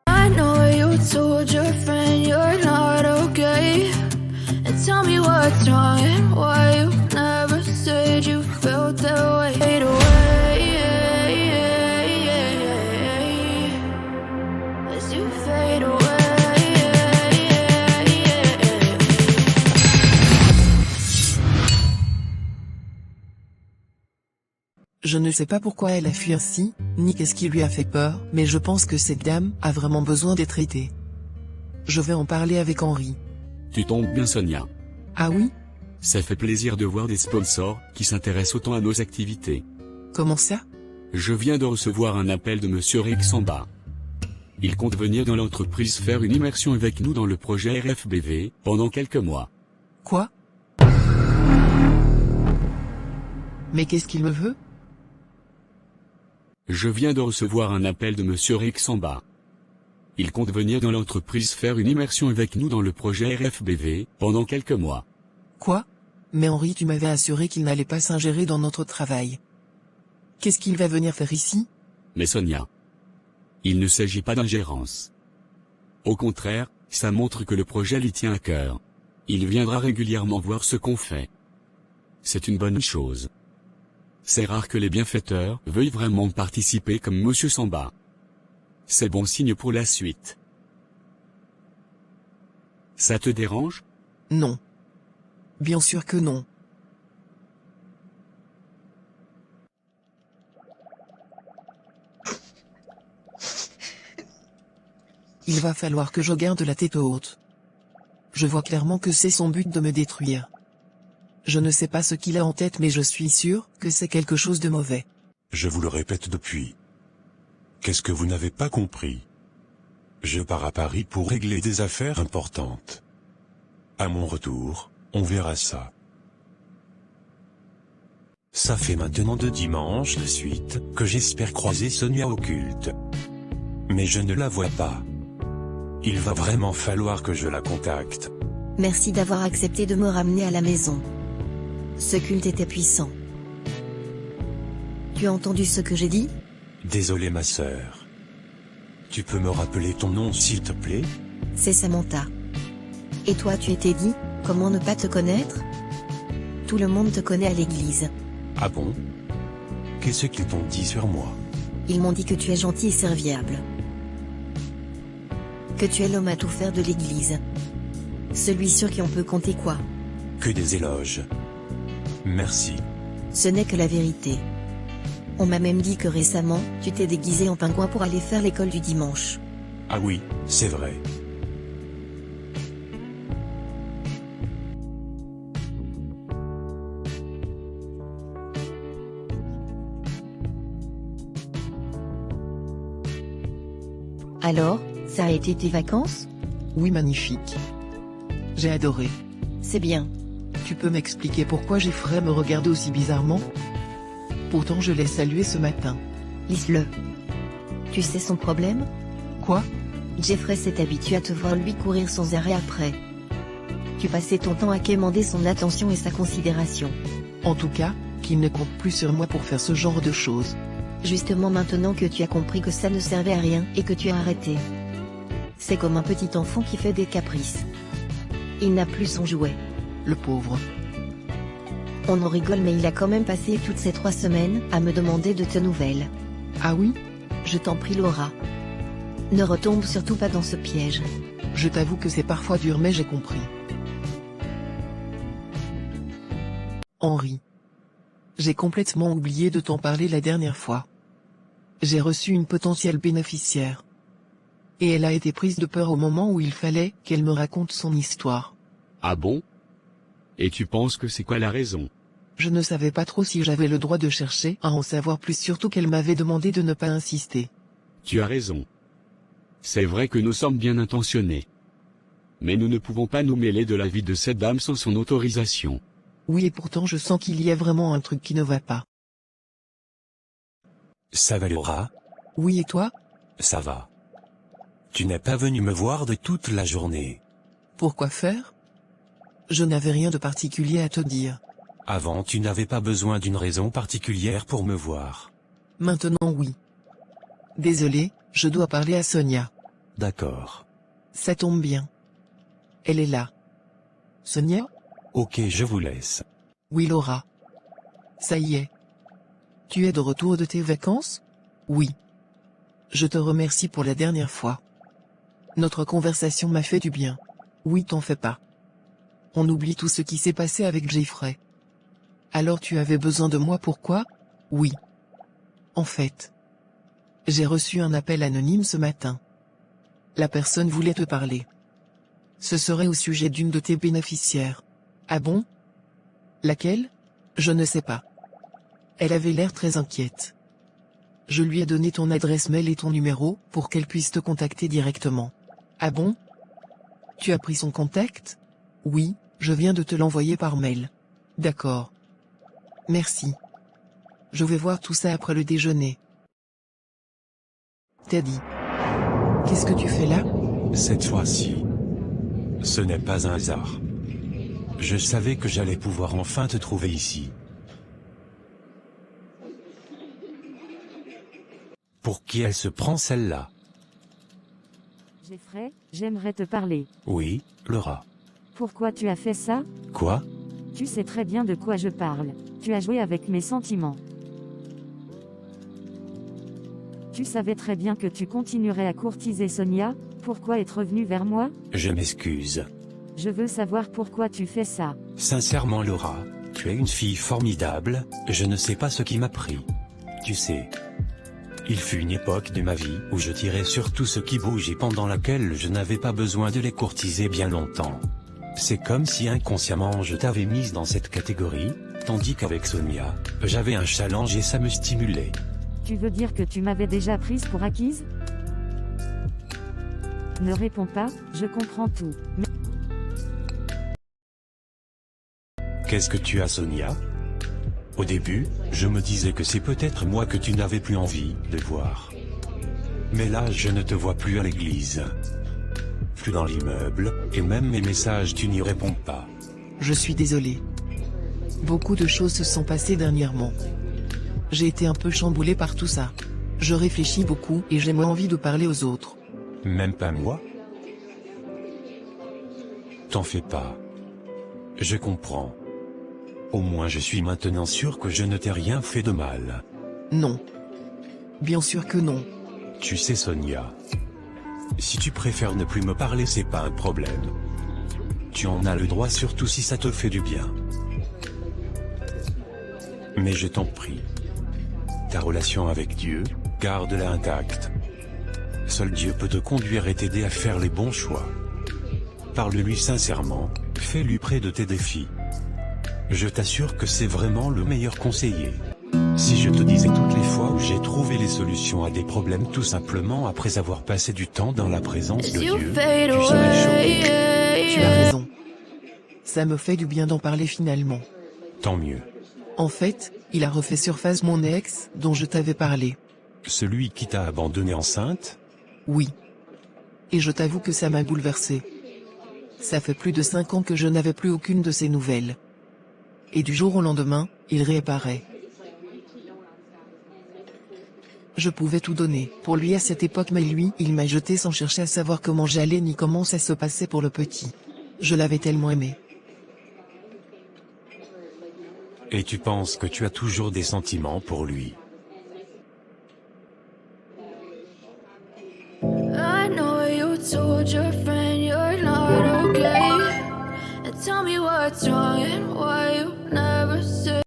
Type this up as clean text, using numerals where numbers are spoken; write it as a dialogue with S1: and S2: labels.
S1: I know you told your friend you're not okay. And tell me what's wrong and why you never said you felt that way. Fade away, as you fade away.
S2: Je ne sais pas pourquoi elle a fui ainsi, ni qu'est-ce qui lui a fait peur, mais je pense que cette dame a vraiment besoin d'être aidée. Je vais en parler avec Henri.
S3: Tu tombes bien, Sonia.
S2: Ah oui?
S3: Ça fait plaisir de voir des sponsors qui s'intéressent autant à nos activités.
S2: Comment ça?
S3: Je viens de recevoir un appel de Monsieur Rick Samba. Il compte venir dans l'entreprise faire une immersion avec nous dans le projet RFBV pendant quelques mois.
S2: Quoi? Mais qu'est-ce qu'il me veut?
S3: Je viens de recevoir un appel de Monsieur Rick Samba. Il compte venir dans l'entreprise faire une immersion avec nous dans le projet RFBV pendant quelques mois.
S2: Quoi? Mais Henri, tu m'avais assuré qu'il n'allait pas s'ingérer dans notre travail. Qu'est-ce qu'il va venir faire ici?
S3: Mais Sonia, il ne s'agit pas d'ingérence. Au contraire, ça montre que le projet lui tient à cœur. Il viendra régulièrement voir ce qu'on fait. C'est une bonne chose. C'est rare que les bienfaiteurs veuillent vraiment participer comme Monsieur Samba. C'est bon signe pour la suite. Ça te dérange?
S2: Non. Bien sûr que non. Il va falloir que je garde la tête haute. Je vois clairement que c'est son but de me détruire. Je ne sais pas ce qu'il a en tête, mais je suis sûr que c'est quelque chose de mauvais.
S4: Je vous le répète depuis. Qu'est-ce que vous n'avez pas compris? Je pars à Paris pour régler des affaires importantes. À mon retour, on verra ça. Ça fait maintenant 2 dimanches de suite que j'espère croiser Sonia au culte. Mais je ne la vois pas. Il va vraiment falloir que je la contacte.
S5: Merci d'avoir accepté de me ramener à la maison. Ce culte était puissant. Tu as entendu ce que j'ai dit?
S4: Désolé ma sœur. Tu peux me rappeler ton nom s'il te plaît?
S5: C'est Samantha. Et toi, tu étais dit, comment ne pas te connaître? Tout le monde te connaît à l'église.
S4: Ah bon? Qu'est-ce qu'ils t'ont dit sur moi?
S5: Ils m'ont dit que tu es gentil et serviable. Que tu es l'homme à tout faire de l'église. Celui sur qui on peut compter quoi?
S4: Que des éloges. Merci.
S5: Ce n'est que la vérité. On m'a même dit que récemment, tu t'es déguisé en pingouin pour aller faire l'école du dimanche.
S4: Ah oui, c'est vrai.
S5: Alors, ça a été tes vacances?
S2: Oui, magnifique. J'ai adoré.
S5: C'est bien.
S2: Tu peux m'expliquer pourquoi Jeffrey me regarde aussi bizarrement? Pourtant je l'ai salué ce matin.
S5: Lise-le. Tu sais son problème?
S2: Quoi?
S5: Jeffrey s'est habitué à te voir lui courir sans arrêt après. Tu passais ton temps à quémander son attention et sa considération.
S2: En tout cas, qu'il ne compte plus sur moi pour faire ce genre de choses.
S5: Justement maintenant que tu as compris que ça ne servait à rien et que tu as arrêté. C'est comme un petit enfant qui fait des caprices. Il n'a plus son jouet.
S2: Le pauvre.
S5: On en rigole mais il a quand même passé toutes ces 3 semaines à me demander de tes nouvelles.
S2: Ah oui?
S5: Je t'en prie Laura. Ne retombe surtout pas dans ce piège.
S2: Je t'avoue que c'est parfois dur mais j'ai compris. Henri. J'ai complètement oublié de t'en parler la dernière fois. J'ai reçu une potentielle bénéficiaire. Et elle a été prise de peur au moment où il fallait qu'elle me raconte son histoire.
S3: Ah bon? Et tu penses que c'est quoi la raison?
S2: Je ne savais pas trop si j'avais le droit de chercher à en savoir plus, surtout qu'elle m'avait demandé de ne pas insister.
S3: Tu as raison. C'est vrai que nous sommes bien intentionnés. Mais nous ne pouvons pas nous mêler de la vie de cette dame sans son autorisation.
S2: Oui, et pourtant je sens qu'il y a vraiment un truc qui ne va pas.
S4: Ça va Laura?
S2: Oui, et toi?
S4: Ça va. Tu n'es pas venu me voir de toute la journée.
S2: Pourquoi faire? Je n'avais rien de particulier à te dire.
S4: Avant tu n'avais pas besoin d'une raison particulière pour me voir.
S2: Maintenant oui. Désolé, je dois parler à Sonia.
S6: D'accord.
S2: Ça tombe bien. Elle est là. Sonia?
S6: Ok, je vous laisse.
S2: Oui Laura. Ça y est. Tu es de retour de tes vacances? Oui. Je te remercie pour la dernière fois. Notre conversation m'a fait du bien. Oui, t'en fais pas. On oublie tout ce qui s'est passé avec Jeffrey. Alors tu avais besoin de moi, pourquoi? Oui. En fait, j'ai reçu un appel anonyme ce matin. La personne voulait te parler. Ce serait au sujet d'une de tes bénéficiaires. Ah bon? Laquelle? Je ne sais pas. Elle avait l'air très inquiète. Je lui ai donné ton adresse mail et ton numéro, pour qu'elle puisse te contacter directement. Ah bon? Tu as pris son contact? Oui, je viens de te l'envoyer par mail. D'accord. Merci. Je vais voir tout ça après le déjeuner. Teddy. Qu'est-ce que tu fais là?
S4: Cette fois-ci, ce n'est pas un hasard. Je savais que j'allais pouvoir enfin te trouver ici. Pour qui elle se prend celle-là?
S7: Jeffrey, j'aimerais te parler.
S4: Oui, Laura.
S7: Pourquoi tu as fait ça?
S4: Quoi?
S7: Tu sais très bien de quoi je parle. Tu as joué avec mes sentiments. Tu savais très bien que tu continuerais à courtiser Sonia, pourquoi être revenu vers moi?
S4: Je m'excuse.
S7: Je veux savoir pourquoi tu fais ça.
S4: Sincèrement Laura, tu es une fille formidable, je ne sais pas ce qui m'a pris. Tu sais, il fut une époque de ma vie où je tirais sur tout ce qui bouge et pendant laquelle je n'avais pas besoin de les courtiser bien longtemps. C'est comme si inconsciemment je t'avais mise dans cette catégorie, tandis qu'avec Sonia, j'avais un challenge et ça me stimulait.
S7: Tu veux dire que tu m'avais déjà prise pour acquise? Ne réponds pas, je comprends tout. Mais
S4: Qu'est-ce que tu as Sonia? Au début, je me disais que c'est peut-être moi que tu n'avais plus envie de voir. Mais là je ne te vois plus à l'église. Plus dans l'immeuble, et même mes messages tu n'y réponds pas.
S2: Je suis désolé. Beaucoup de choses se sont passées dernièrement. J'ai été un peu chamboulé par tout ça. Je réfléchis beaucoup et j'ai moins envie de parler aux autres.
S4: Même pas moi? T'en fais pas. Je comprends. Au moins je suis maintenant sûr que je ne t'ai rien fait de mal.
S2: Non. Bien sûr que non.
S4: Tu sais Sonia, si tu préfères ne plus me parler c'est pas un problème. Tu en as le droit surtout si ça te fait du bien. Mais je t'en prie. Ta relation avec Dieu, garde-la intacte. Seul Dieu peut te conduire et t'aider à faire les bons choix. Parle-lui sincèrement, fais-lui près de tes défis. Je t'assure que c'est vraiment le meilleur conseiller. Si je te disais toutes les fois où j'ai trouvé les solutions à des problèmes tout simplement après avoir passé du temps dans la présence de Dieu, tu serais choqué.
S2: Tu as raison. Ça me fait du bien d'en parler finalement.
S4: Tant mieux.
S2: En fait, il a refait surface mon ex, dont je t'avais parlé.
S4: Celui qui t'a abandonné enceinte?
S2: Oui. Et je t'avoue que ça m'a bouleversé. Ça fait plus de 5 ans que je n'avais plus aucune de ses nouvelles. Et du jour au lendemain, il réapparaît. Je pouvais tout donner pour lui à cette époque mais lui, il m'a jeté sans chercher à savoir comment j'allais ni comment ça se passait pour le petit. Je l'avais tellement aimé.
S4: Et tu penses que tu as toujours des sentiments pour lui?
S1: I know you told your friend you're not okay. And tell me what's wrong and why you never say